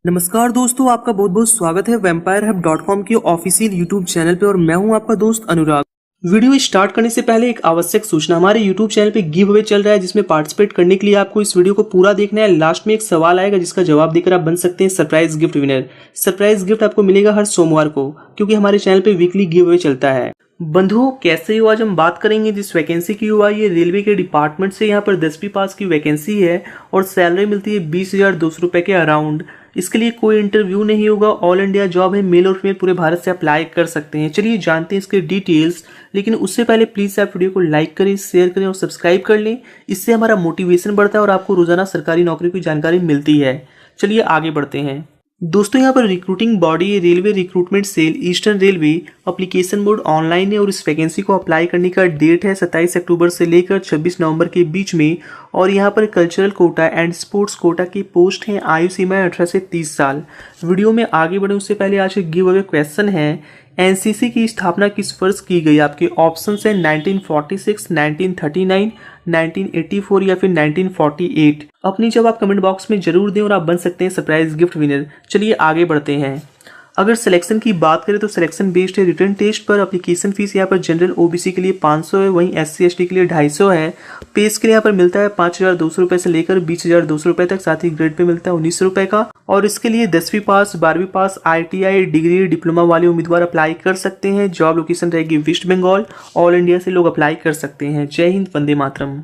नमस्कार दोस्तों, आपका बहुत बहुत स्वागत है vampirehub.com के ऑफिशियल यूट्यूब चैनल पे और मैं हूं आपका दोस्त अनुराग। वीडियो स्टार्ट करने से पहले एक आवश्यक सूचना, हमारे यूट्यूब चैनल पे गिव अवे चल रहा है जिसमें पार्टिसिपेट करने के लिए आपको इस वीडियो को पूरा देखना है। लास्ट में एक सवाल आएगा जिसका जवाब देकर आप बन सकते हैं surprise gift winner. Surprise gift आपको मिलेगा हर सोमवार को, क्योंकि हमारे चैनल पे वीकली गिव अवे चलता है। बंधुओं, कैसे हो? आज हम बात करेंगे जिस वैकेंसी की हुआ ये रेलवे के डिपार्टमेंट से। यहाँ पर 10वीं पास की वैकेंसी है और सैलरी मिलती है 20,200 रुपये के अराउंड। इसके लिए कोई इंटरव्यू नहीं होगा, ऑल इंडिया जॉब है, मेल और फीमेल पूरे भारत से अप्लाई कर सकते हैं। चलिए जानते हैं इसके डिटेल्स, लेकिन उससे पहले प्लीज़ आप वीडियो को लाइक करें, शेयर करें और सब्सक्राइब कर लें। इससे हमारा मोटिवेशन बढ़ता है और आपको रोजाना सरकारी नौकरी की जानकारी मिलती है। चलिए आगे बढ़ते हैं। दोस्तों, यहाँ पर recruiting body railway recruitment cell eastern railway. Application mode online है और इस वैकेंसी को अप्लाई करने का डेट है 27 अक्टूबर से लेकर 26 नवंबर के बीच में। और यहाँ पर cultural quota and sports quota की पोस्ट है। आयु सीमा है 18 से 30 साल। वीडियो में आगे बढ़े उससे पहले आज के गिव अवे क्वेश्चन है, एनसीसी की स्थापना किस वर्ष की गई? आपके ऑप्शन है 1946, 1939, 1984 या फिर 1948। अपनी जवाब कमेंट बॉक्स में जरूर दें और आप बन सकते हैं सरप्राइज गिफ्ट विनर। चलिए आगे बढ़ते हैं। अगर सिलेक्शन की बात करें तो सिलेक्शन बेस्ड है रिटर्न टेस्ट पर। एप्लीकेशन फीस यहाँ पर जनरल ओबीसी के लिए 500 है, वहीं एससी एसटी के लिए 250 है। पेज के लिए यहाँ पर मिलता है 5,200 रुपये से लेकर 20,200 रुपये तक। साथ ही ग्रेड पे मिलता है 1900 रुपये का। और इसके लिए 10वीं पास, 12वीं पास, ITI डिग्री डिप्लोमा वाले उम्मीदवार अप्लाई कर सकते हैं। जॉब लोकेशन रहेगी वेस्ट बंगाल। ऑल इंडिया से लोग अप्लाई कर सकते हैं। जय हिंद, वंदे मातरम।